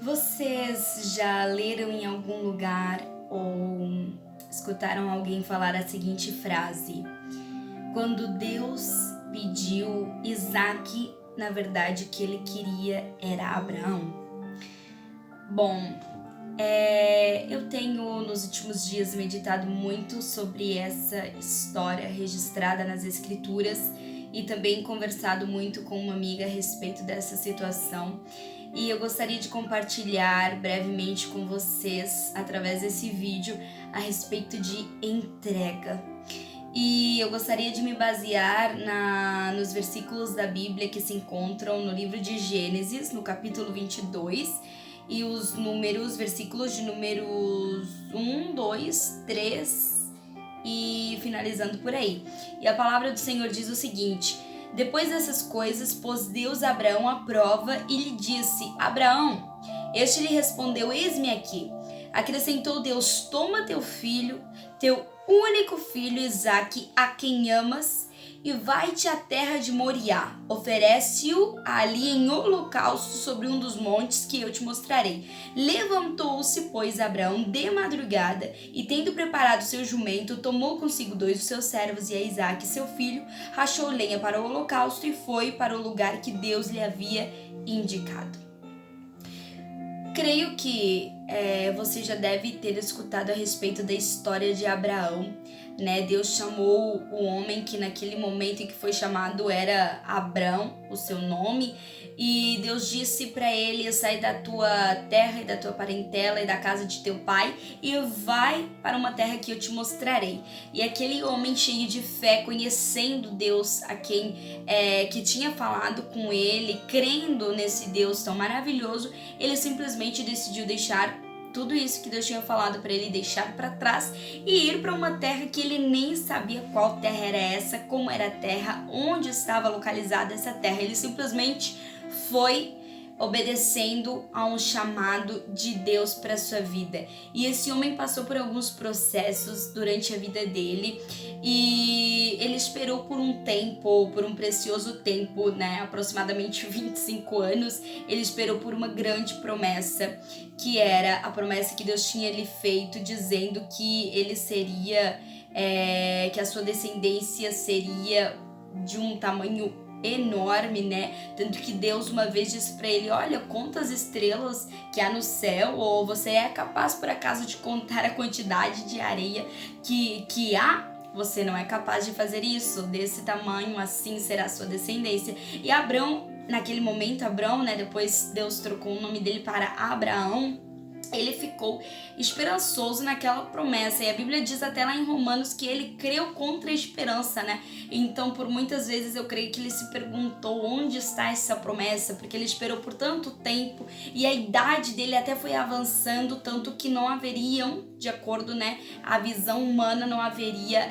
Vocês já leram em algum lugar ou escutaram alguém falar a seguinte frase: quando Deus pediu Isaac, na verdade o que ele queria era Abraão? Bom, eu tenho nos últimos dias meditado muito sobre essa história registrada nas Escrituras e também conversado muito com uma amiga a respeito dessa situação. E eu gostaria de compartilhar brevemente com vocês, através desse vídeo, a respeito de entrega. E eu gostaria de me basear nos versículos da Bíblia que se encontram no livro de Gênesis, no capítulo 22, e os versículos de números 1, 2, 3 e finalizando por aí. E a palavra do Senhor diz o seguinte: depois dessas coisas, pôs Deus Abraão à prova e lhe disse: Abraão. Este lhe respondeu: eis-me aqui. Acrescentou Deus: toma teu filho, teu único filho Isaque, a quem amas, e vai-te à terra de Moriá. Oferece-o ali em holocausto sobre um dos montes que eu te mostrarei. Levantou-se, pois, Abraão de madrugada, e tendo preparado seu jumento, tomou consigo 2 dos seus servos e a Isaque, seu filho, rachou lenha para o holocausto e foi para o lugar que Deus lhe havia indicado. Creio que você já deve ter escutado a respeito da história de Abraão, né? Deus chamou o homem que naquele momento em que foi chamado era Abrão, o seu nome, e Deus disse para ele: sai da tua terra e da tua parentela e da casa de teu pai e vai para uma terra que eu te mostrarei. E aquele homem cheio de fé, conhecendo Deus, a quem que tinha falado com ele, crendo nesse Deus tão maravilhoso, ele simplesmente decidiu deixar tudo isso que Deus tinha falado para ele, deixar para trás e ir para uma terra que ele nem sabia qual terra era essa, como era a terra, onde estava localizada essa terra. Ele simplesmente foi obedecendo a um chamado de Deus para sua vida. E esse homem passou por alguns processos durante a vida dele e ele esperou por um tempo, por um precioso tempo, né, aproximadamente 25 anos, ele esperou por uma grande promessa, que era a promessa que Deus tinha lhe feito, dizendo que ele seria, que a sua descendência seria de um tamanho enorme, né? Tanto que Deus uma vez disse para ele: olha, conta as estrelas que há no céu, ou você é capaz por acaso de contar a quantidade de areia que há? Você não é capaz de fazer isso, desse tamanho assim será a sua descendência. E Abrão, naquele momento, né, depois Deus trocou o nome dele para Abraão, ele ficou esperançoso naquela promessa. E a Bíblia diz até lá em Romanos que ele creu contra a esperança, né? Então, por muitas vezes eu creio que ele se perguntou onde está essa promessa, porque ele esperou por tanto tempo e a idade dele até foi avançando, tanto que não haveriam, de acordo, né, a visão humana, não haveria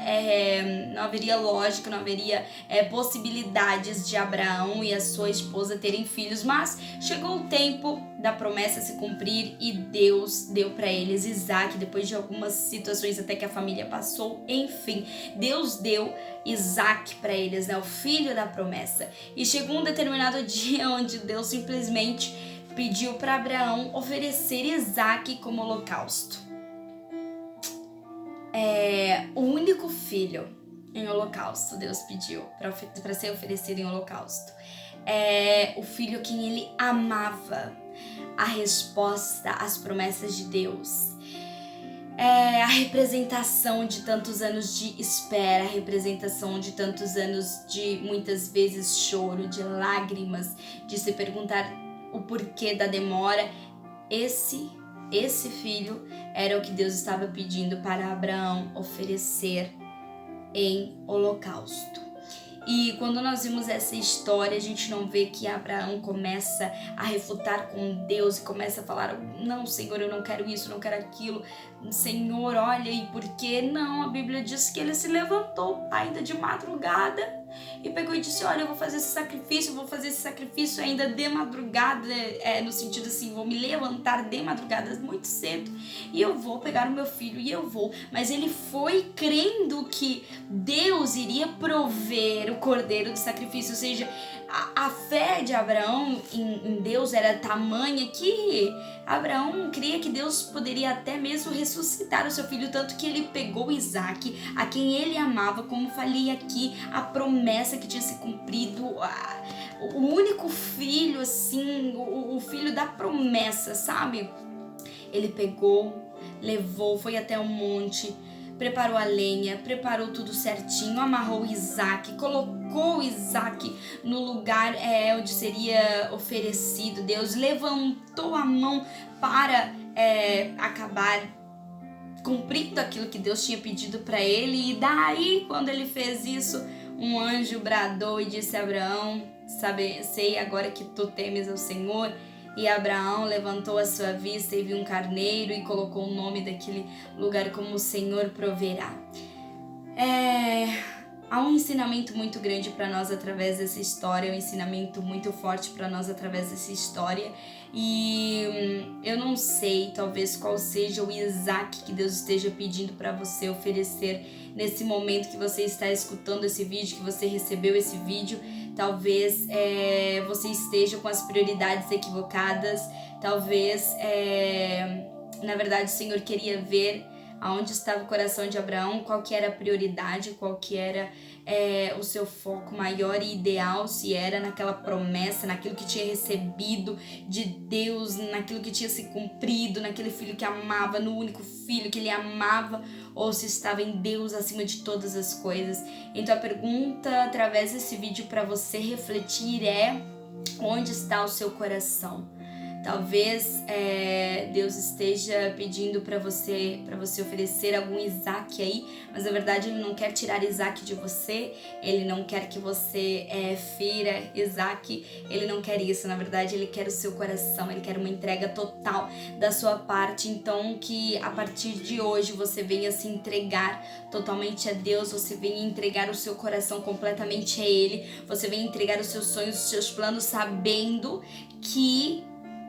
lógica, não haveria possibilidades de Abraão e a sua esposa terem filhos. Mas chegou o tempo da promessa se cumprir e Deus deu para eles Isaac, depois de algumas situações até que a família passou. Enfim, Deus deu Isaac para eles, né, o filho da promessa. E chegou um determinado dia onde Deus simplesmente pediu para Abraão oferecer Isaac como holocausto. O único filho em holocausto Deus pediu para ser oferecido em holocausto. O filho quem ele amava. A resposta às promessas de Deus. A representação de tantos anos de espera, a representação de tantos anos de muitas vezes choro, de lágrimas, de se perguntar o porquê da demora. Esse filho era o que Deus estava pedindo para Abraão oferecer em holocausto. E quando nós vimos essa história, a gente não vê que Abraão começa a refutar com Deus e começa a falar: não, Senhor, eu não quero isso, não quero aquilo. Senhor, olha, e por quê? Não, a Bíblia diz que ele se levantou ainda de madrugada e pegou e disse: olha, eu vou fazer esse sacrifício ainda de madrugada, no sentido assim, vou me levantar de madrugada muito cedo e eu vou pegar o meu filho e eu vou. Mas ele foi crendo que Deus iria prover o cordeiro do sacrifício, ou seja, A fé de Abraão em Deus era tamanha que Abraão cria que Deus poderia até mesmo ressuscitar o seu filho, tanto que ele pegou Isaac, a quem ele amava, como falei aqui, a promessa que tinha se cumprido, o único filho, assim, o filho da promessa, sabe? Ele pegou, levou, foi até o monte, preparou a lenha, preparou tudo certinho, amarrou Isaac, colocou Isaac no lugar onde seria oferecido. Deus levantou a mão para acabar cumprindo aquilo que Deus tinha pedido para ele. E daí, quando ele fez isso, um anjo bradou e disse a Abraão: sei agora que tu temes ao Senhor. E Abraão levantou a sua vista e viu um carneiro e colocou o nome daquele lugar como o Senhor proverá. Há um ensinamento muito grande para nós através dessa história, um ensinamento muito forte para nós através dessa história. E eu não sei, talvez, qual seja o Isaac que Deus esteja pedindo para você oferecer nesse momento que você está escutando esse vídeo, que você recebeu esse vídeo. Talvez você esteja com as prioridades equivocadas, talvez, na verdade, o Senhor queria ver aonde estava o coração de Abraão, qual que era a prioridade, qual que era o seu foco maior e ideal, se era naquela promessa, naquilo que tinha recebido de Deus, naquilo que tinha se cumprido, naquele filho que amava, no único filho que ele amava, ou se estava em Deus acima de todas as coisas. Então a pergunta através desse vídeo para você refletir é: onde está o seu coração? Talvez Deus esteja pedindo para você oferecer algum Isaac aí, mas na verdade Ele não quer tirar Isaac de você, Ele não quer que você fira Isaac, Ele não quer isso, na verdade Ele quer o seu coração, Ele quer uma entrega total da sua parte. Então que a partir de hoje você venha se entregar totalmente a Deus, você venha entregar o seu coração completamente a Ele, você venha entregar os seus sonhos, os seus planos, sabendo que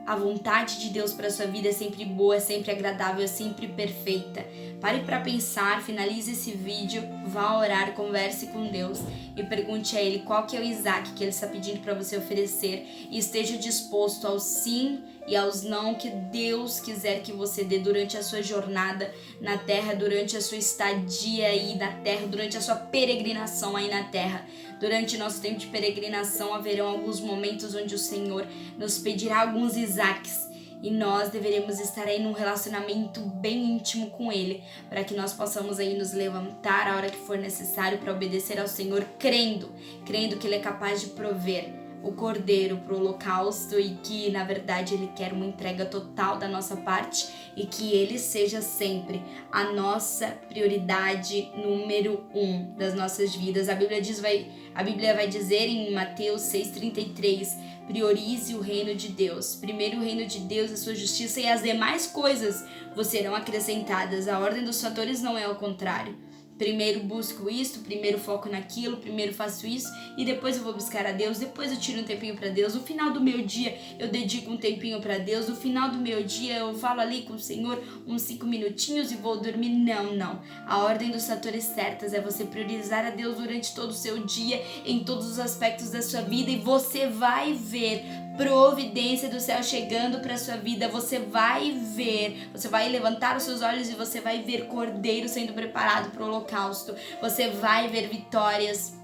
a vontade de Deus para sua vida é sempre boa, é sempre agradável, é sempre perfeita. Pare para pensar, finalize esse vídeo, vá orar, converse com Deus e pergunte a Ele qual que é o Isaac que Ele está pedindo para você oferecer, e esteja disposto ao sim e aos não que Deus quiser que você dê durante a sua jornada na terra, durante a sua estadia aí na terra, durante a sua peregrinação aí na terra. Durante nosso tempo de peregrinação haverão alguns momentos onde o Senhor nos pedirá alguns Isaques, e nós deveremos estar aí num relacionamento bem íntimo com Ele, para que nós possamos aí nos levantar a hora que for necessário para obedecer ao Senhor, crendo que Ele é capaz de prover o cordeiro para o holocausto, e que na verdade Ele quer uma entrega total da nossa parte, e que Ele seja sempre a nossa prioridade número 1 das nossas vidas. A Bíblia vai dizer em Mateus 6,33: priorize o reino de Deus. Primeiro o reino de Deus, a sua justiça, e as demais coisas vos serão acrescentadas. A ordem dos fatores não é ao contrário. Primeiro busco isso, primeiro foco naquilo, primeiro faço isso e depois eu vou buscar a Deus, depois eu tiro um tempinho para Deus. No final do meu dia eu dedico um tempinho para Deus, no final do meu dia eu falo ali com o Senhor uns 5 minutinhos e vou dormir. Não. A ordem dos fatores certas é você priorizar a Deus durante todo o seu dia, em todos os aspectos da sua vida, e você vai ver providência do céu chegando para sua vida. Você vai levantar os seus olhos e você vai ver cordeiro sendo preparado para o holocausto. Você vai ver vitórias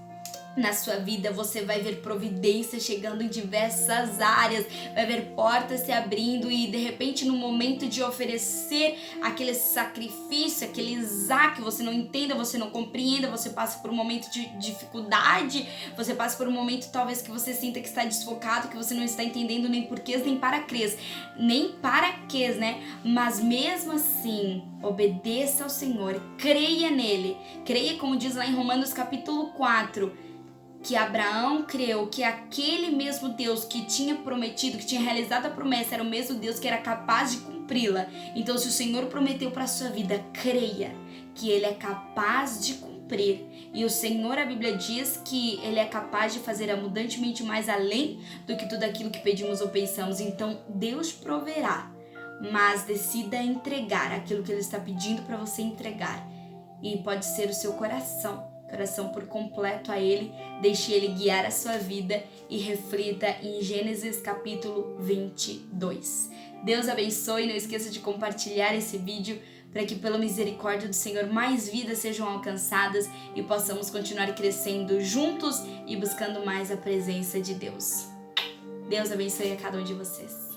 na sua vida, você vai ver providência chegando em diversas áreas, vai ver portas se abrindo, e de repente no momento de oferecer aquele sacrifício, aquele Isaac, você não entenda, você não compreenda, você passa por um momento de dificuldade, você passa por um momento talvez que você sinta que está desfocado, que você não está entendendo nem porquês, nem para quês, né? Mas mesmo assim, obedeça ao Senhor, creia nele, creia como diz lá em Romanos capítulo 4, que Abraão creu que aquele mesmo Deus que tinha prometido, que tinha realizado a promessa, era o mesmo Deus que era capaz de cumpri-la. Então, se o Senhor prometeu para a sua vida, creia que Ele é capaz de cumprir. E o Senhor, a Bíblia diz que Ele é capaz de fazer abundantemente mais além do que tudo aquilo que pedimos ou pensamos. Então, Deus proverá, mas decida entregar aquilo que Ele está pedindo para você entregar. E pode ser o seu coração. coração por completo a Ele, deixe Ele guiar a sua vida e reflita em Gênesis capítulo 22. Deus abençoe, não esqueça de compartilhar esse vídeo para que pela misericórdia do Senhor mais vidas sejam alcançadas e possamos continuar crescendo juntos e buscando mais a presença de Deus. Deus abençoe a cada um de vocês.